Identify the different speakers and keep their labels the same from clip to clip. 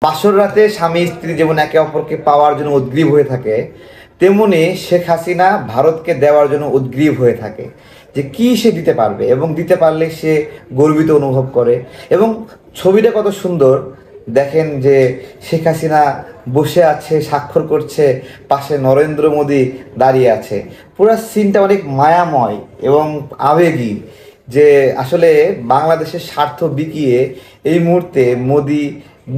Speaker 1: বাসর রাতে স্বামী স্ত্রী যেমন একে অপরকে পাওয়ার জন্য উদ্গ্রীব হয়ে থাকে, তেমনি শেখ হাসিনা ভারতকে দেওয়ার জন্য উদ্গ্রীব হয়ে থাকে যে কি সে দিতে পারবে এবং দিতে পারলে সে গর্বিত অনুভব করে। এবং ছবিটা কত সুন্দর দেখেন যে শেখ হাসিনা বসে আছে, স্বাক্ষর করছে, পাশে নরেন্দ্র মোদী দাঁড়িয়ে আছে। পুরো সিনটা অনেক মায়াময় এবং আবেগী, যে আসলে বাংলাদেশের স্বার্থ বিকিয়ে এই মুহূর্তে মোদি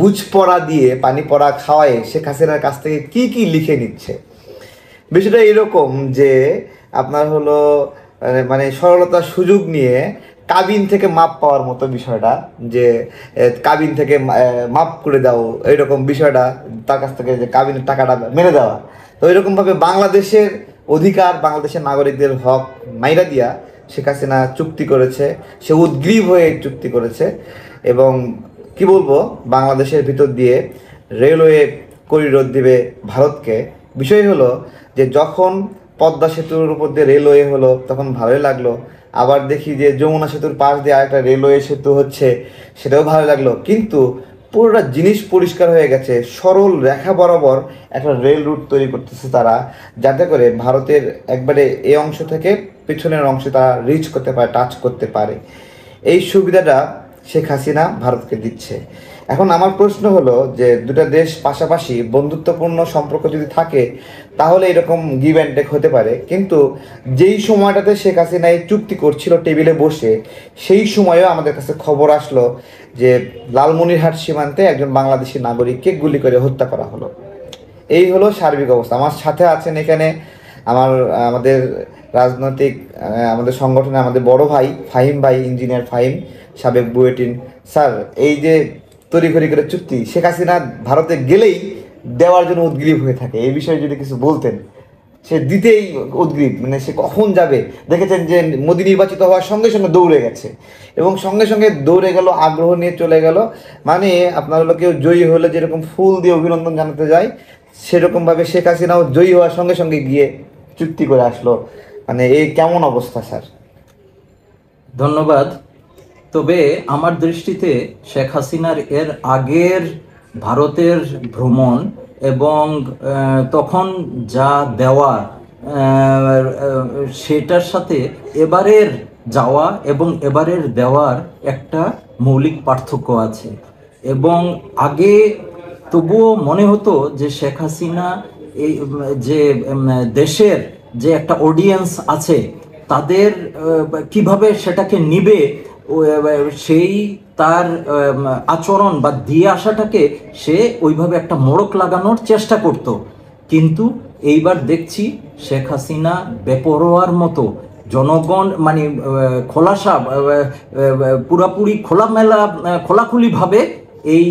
Speaker 1: বুঝ পড়া দিয়ে পানি পড়া খাওয়ায় শেখ হাসিনার কাছ থেকে কি কি লিখে নিচ্ছে। বিষয়টা এরকম যে আপনার হলো মানে সরলতার সুযোগ নিয়ে কাবিন থেকে মাপ পাওয়ার মতো বিষয়টা, যে কাবিন থেকে মাপ করে দাও, এইরকম বিষয়টা তার কাছ থেকে যে কাবিনের টাকাটা মেরে দেওয়া। তো এরকমভাবে বাংলাদেশের অধিকার, বাংলাদেশের নাগরিকদের হক মাইরা দিয়া শেখ হাসিনা চুক্তি করেছে, সে উদ্গ্রীব হয়ে চুক্তি করেছে। এবং কি বলবো, বাংলাদেশের ভিতর দিয়ে রেলওয়ে করিডোর দিবে ভারতকে। বিষয় হলো যে যখন পদ্মা সেতুর উপর দিয়ে রেলওয়ে হলো তখন ভালোই লাগলো, আবার দেখি যে যমুনা সেতুর পাশ দিয়ে আরেকটা রেলওয়ে সেতু হচ্ছে, সেটাও ভালো লাগলো। কিন্তু পুরোটা জিনিস পরিষ্কার হয়ে গেছে, সরল রেখা বরাবর একটা রেল রুট তৈরি করতেছে তারা, যাতে করে ভারতের একবারে এই অংশ থেকে পিছনের অংশে তারা রিচ করতে পারে, টাচ করতে পারে। এই সুবিধাটা শেখ হাসিনা ভারতকে দিচ্ছে। এখন আমার প্রশ্ন হলো যে দুটা দেশ পাশাপাশি বন্ধুত্বপূর্ণ সম্পর্ক যদি থাকে তাহলে এরকম গিভ অ্যান্ড টেক হতে পারে, কিন্তু যেই সময়টাতে শেখ হাসিনা এই চুক্তি করছিল টেবিলে বসে, সেই সময়েও আমাদের কাছে খবর আসলো যে লালমনিরহাট সীমান্তে একজন বাংলাদেশি নাগরিককে গুলি করে হত্যা করা হলো। এই হলো সার্বিক অবস্থা। আমার সাথে আছেন এখানে আমাদের রাজনৈতিক আমাদের সংগঠনে আমাদের বড় ভাই ফাহিম ভাই, ইঞ্জিনিয়ার ফাহিম, সাবেক বুয়েটিন। স্যার, এই যে তড়িঘড়ি করে চুক্তি শেখ হাসিনা ভারতে গেলেই দেওয়ার জন্য উদ্গ্রীব হয়ে থাকে, এই বিষয়ে যদি কিছু বলতেন। সে দিতেই উদ্গ্রীব, মানে সে কখন যাবে। দেখেছেন যে মোদি নির্বাচিত হওয়ার সঙ্গে সঙ্গে দৌড়ে গেছে, এবং সঙ্গে সঙ্গে দৌড়ে গেল, আগ্রহ নিয়ে চলে গেল। মানে আপনার হলো কেউ জয়ী হলে যেরকম ফুল দিয়ে অভিনন্দন জানাতে যায়, সেরকমভাবে শেখ হাসিনাও জয়ী হওয়ার সঙ্গে সঙ্গে গিয়ে চুক্তি করে আসলো। মানে এই কেমন অবস্থা স্যার?
Speaker 2: ধন্যবাদ। তবে আমার দৃষ্টিতে শেখ হাসিনার এর আগের ভারতের ভ্রমণ এবং তখন যা দেওয়া, সেটার সাথে এবারের যাওয়া এবং এবারের দেওয়ার একটা মৌলিক পার্থক্য আছে। এবং আগে তবুও মনে হতো যে শেখ হাসিনা এই যে দেশের যে একটা অডিয়েন্স আছে তাদের কিভাবে সেটাকে নিবে, সেই তার আচরণ বা দিয়ে আসাটাকে সে ওইভাবে একটা মোড়ক লাগানোর চেষ্টা করত। কিন্তু এইবার দেখছি শেখ হাসিনা বেপরোয়ার মতো জনগণ মানে খোলাসা পুরাপুরি খোলামেলা খোলাখুলিভাবে এই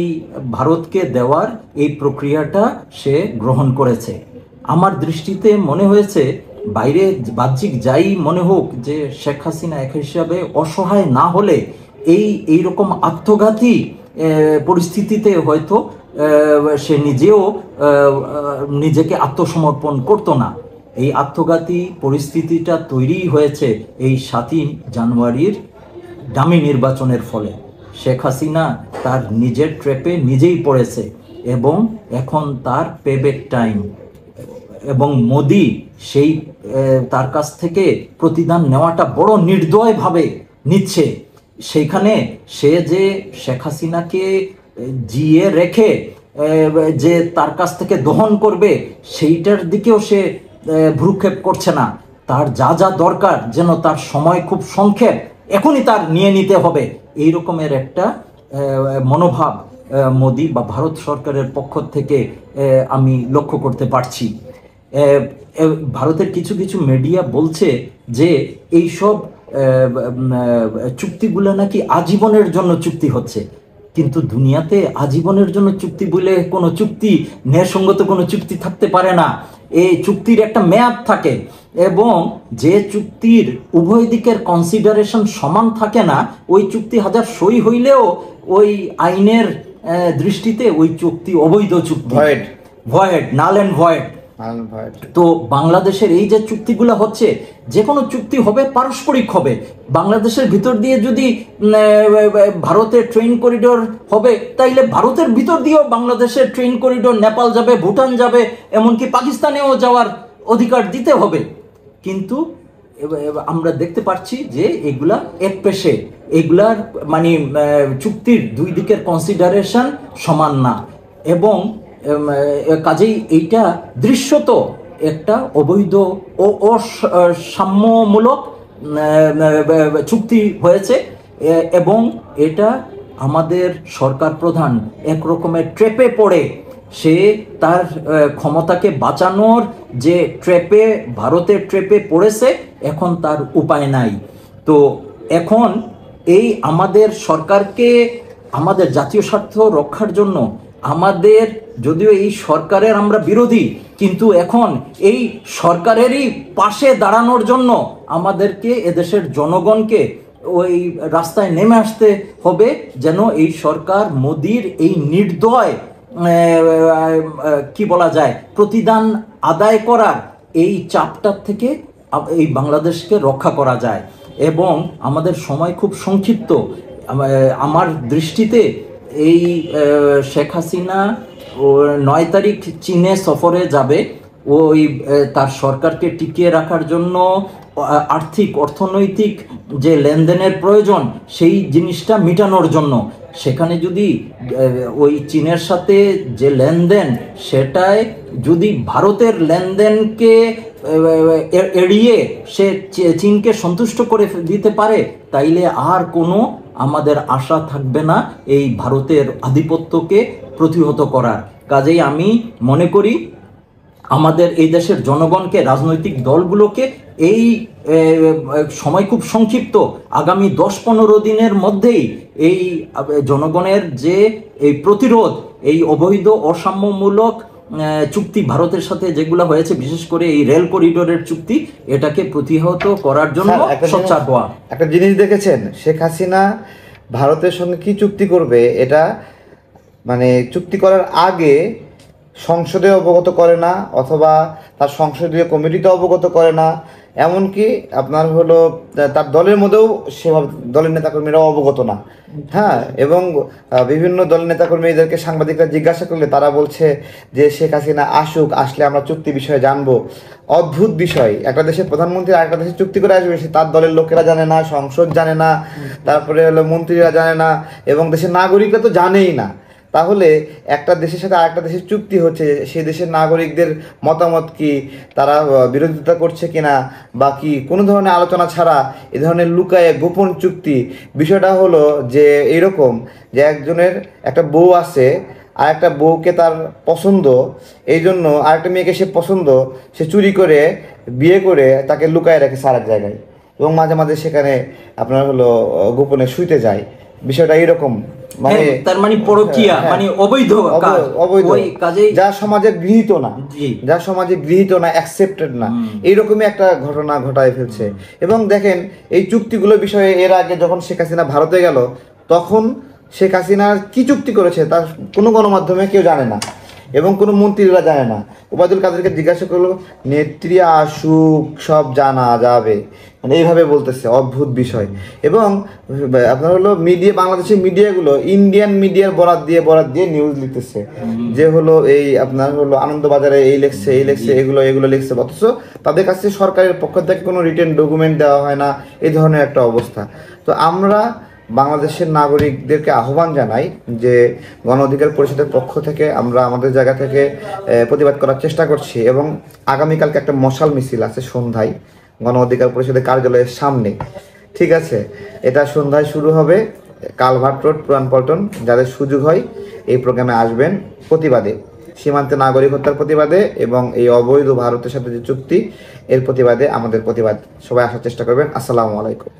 Speaker 2: ভারতকে দেওয়ার এই প্রক্রিয়াটা সে গ্রহণ করেছে। আমার দৃষ্টিতে মনে হয়েছে বাইরে বাহ্যিক যাই মনে হোক, যে শেখ হাসিনা এক হিসাবে অসহায় না হলে এই রকম আত্মঘাতী পরিস্থিতিতে হয়তো সে নিজেও নিজেকে আত্মসমর্পণ করতো না। এই আত্মঘাতী পরিস্থিতিটা তৈরি হয়েছে এই 7ই জানুয়ারির ডামি নির্বাচনের ফলে। শেখ হাসিনা তার নিজের ট্র্যাপে নিজেই পড়েছে এবং এখন তার পেব্যাক টাইম। এবং মোদি সেই তার কাছ থেকে প্রতিদান নেওয়াটা বড় নির্দয়ভাবে নিচ্ছে। সেইখানে সে যে শেখ হাসিনাকে জিয়ে রেখে যে তার কাছ থেকে দহন করবে, সেইটার দিকেও সে ভ্রুক্ষেপ করছে না। তার যা যা দরকার, যেন তার সময় খুব সংক্ষেপ, এখনই তার নিয়ে নিতে হবে, এই রকমের একটা মনোভাব মোদি বা ভারত সরকারের পক্ষ থেকে আমি লক্ষ্য করতে পারছি। ভারতের কিছু কিছু মিডিয়া বলছে যে এইসব চুক্তিগুলো নাকি আজীবনের জন্য চুক্তি হচ্ছে, কিন্তু দুনিয়াতে আজীবনের জন্য চুক্তি বলে কোনো চুক্তি, ন্যায়সঙ্গত কোনো চুক্তি থাকতে পারে না। এই চুক্তির একটা মেয়াদ থাকে, এবং যে চুক্তির উভয় দিকের কনসিডারেশন সমান থাকে না, ওই চুক্তি হাজার সই হইলেও ওই আইনের দৃষ্টিতে ওই চুক্তি অবৈধ চুক্তি, ভয়েড, নাল অ্যান্ড ভয়েড। তো বাংলাদেশের এই যে চুক্তিগুলো হচ্ছে, যে কোনো চুক্তি হবে পারস্পরিক হবে। বাংলাদেশের ভিতর দিয়ে যদি ভারতের ট্রেন করিডোর হবে, তাইলে ভারতের ভিতর দিয়েও বাংলাদেশের ট্রেন করিডোর নেপাল যাবে, ভুটান যাবে, এমনকি পাকিস্তানেও যাওয়ার অধিকার দিতে হবে। কিন্তু আমরা দেখতে পাচ্ছি যে এগুলা একপেশে, এগুলার মানে চুক্তির দুই দিকের কনসিডারেশন সমান না, এবং কাজেই এইটা দৃশ্যত একটা অবৈধ ও অসাম্যমূলক চুক্তি হয়েছে, এবং এটা আমাদের সরকার প্রধান এক রকমের ট্র্যাপে পড়ে, সে তার ক্ষমতাকে বাঁচানোর যে ট্র্যাপে, ভারতের ট্র্যাপে পড়েছে, এখন তার উপায় নাই। তো এখন এই আমাদের সরকারকে আমাদের জাতীয় স্বার্থ রক্ষার জন্য, আমাদের যদিও এই সরকারের আমরা বিরোধী, কিন্তু এখন এই সরকারেরই পাশে দাঁড়ানোর জন্য আমাদেরকে এদেশের জনগণকে ওই রাস্তায় নেমে আসতে হবে, যেন এই সরকার মোদির এই নির্দয় কি বলা যায় প্রতিদান আদায় করার এই চাপটার থেকে এই বাংলাদেশকে রক্ষা করা যায়। এবং আমাদের সময় খুব সংক্ষিপ্ত। আমার দৃষ্টিতে এই শেখ হাসিনা 9 তারিখ চীনে সফরে যাবে, ওই তার সরকারকে টিকিয়ে রাখার জন্য আর্থিক অর্থনৈতিক যে লেনদেনের প্রয়োজন, সেই জিনিসটা মেটানোর জন্য। সেখানে যদি ওই চীনের সাথে যে লেনদেন, সেটায় যদি ভারতের লেনদেনকে এড়িয়ে সে চীনকে সন্তুষ্ট করে দিতে পারে, তাইলে আর কোনো আমাদের আশা থাকবে না এই ভারতের আধিপত্যকে প্রতিহত করার। কাজেই আমি মনে করি আমাদের এই দেশের জনগণকে, রাজনৈতিক দলগুলোকে এই সময় খুব সংক্ষিপ্ত, আগামী 10-15 দিনের মধ্যেই এই জনগণের যে এই প্রতিরোধ, এই অবৈধ অসাম্যমূলক চুক্তি ভারতের সাথে যেগুলো হয়েছে, বিশেষ করে এই রেল করিডোরের চুক্তি, এটাকে প্রতিহত করার জন্য সোচ্চার হওয়া।
Speaker 1: একটা জিনিস দেখেছেন, শেখ হাসিনা ভারতের সঙ্গে কি চুক্তি করবে, এটা মানে চুক্তি করার আগে সংসদে অবগত করে না, অথবা তার সংসদীয় কমিটিতে অবগত করে না, এমনকি আপনার হলো তার দলের মধ্যেও সেভাবে দলের নেতাকর্মীরাও অবগত না। হ্যাঁ, এবং বিভিন্ন দলের নেতাকর্মীদেরকে সাংবাদিকরা জিজ্ঞাসা করলে তারা বলছে যে শেখ হাসিনা আসুক, আসলে আমরা চুক্তি বিষয়ে জানবো। অদ্ভুত বিষয়, একটা দেশের প্রধানমন্ত্রী আরেকটা দেশে চুক্তি করে আসবে, সে তার দলের লোকেরা জানে না, সংসদ জানে না, তারপরে হলো মন্ত্রীরা জানে না, এবং দেশের নাগরিকরা তো জানেই না। তাহলে একটা দেশের সাথে আরেকটা দেশের চুক্তি হচ্ছে, সেই দেশের নাগরিকদের মতামত কি, তারা বিরোধিতা করছে কিনা, বা কি কোনো ধরনের আলোচনা ছাড়া এ ধরনের লুকায়ে গোপন চুক্তি। বিষয়টা হলো যে এরকম যে একজনের একটা বউ আছে, আর একটা বউকে তার পছন্দ, এই জন্য আরেকটা মেয়েকে সে পছন্দ, সে চুরি করে বিয়ে করে তাকে লুকায় রাখে আরেক জায়গায়, এবং মাঝে মাঝে সেখানে আপনার হলো গোপনে শুইতে যায়। বিষয়টা এরকম, মানে
Speaker 2: তার মানে পরকীয়া, মানে অবৈধ কাজ,
Speaker 1: অবৈধ,
Speaker 2: ওই কাজে
Speaker 1: যা সমাজে গৃহীত না, যা সমাজে গৃহীত না, অ্যাকসেপ্টেড না, এইরকমই একটা ঘটনা ঘটায় ফেলছে। এবং দেখেন এই চুক্তিগুলো বিষয়ে এর আগে যখন শেখ হাসিনা ভারতে গেল, তখন শেখ হাসিনা কি চুক্তি করেছে তার কোনো গণমাধ্যমে কেউ জানে না, এবং কোনো মন্ত্রীরা জানে না। ওবায়দুল কাদেরকে জিজ্ঞাসা করলো, নেত্রী আসুক সব জানা যাবে, মানে এইভাবে বলতেছে, অদ্ভুত বিষয়। এবং আপনার হলো মিডিয়া, বাংলাদেশের মিডিয়াগুলো ইন্ডিয়ান মিডিয়ার বরাত দিয়ে নিউজ লিখতেছে যে হলো এই আপনার হলো আনন্দবাজারে এই লেখছে, এগুলো লিখছে, অথচ তাদের কাছে সরকারের পক্ষ থেকে কোনো রিটেন ডকুমেন্ট দেওয়া হয় না, এই ধরনের একটা অবস্থা। তো আমরা বাংলাদেশের নাগরিকদেরকে আহ্বান জানাই যে গণ অধিকার পরিষদের পক্ষ থেকে আমরা আমাদের জায়গা থেকে প্রতিবাদ করার চেষ্টা করছি, এবং আগামীকালকে একটা মশাল মিছিল আছে সন্ধ্যায় গণ অধিকার পরিষদের কার্যালয়ের সামনে। ঠিক আছে, এটা সন্ধ্যায় শুরু হবে, কালভার্ট রোড, পুরান পল্টন। যাদের সুযোগ হয় এই প্রোগ্রামে আসবেন, প্রতিবাদে, সীমান্তে নাগরিক হত্যার প্রতিবাদে এবং এই অবৈধ ভারতের সাথে যে চুক্তি, এর প্রতিবাদে আমাদের প্রতিবাদ। সবাই আসার চেষ্টা করবেন। আসসালামু আলাইকুম।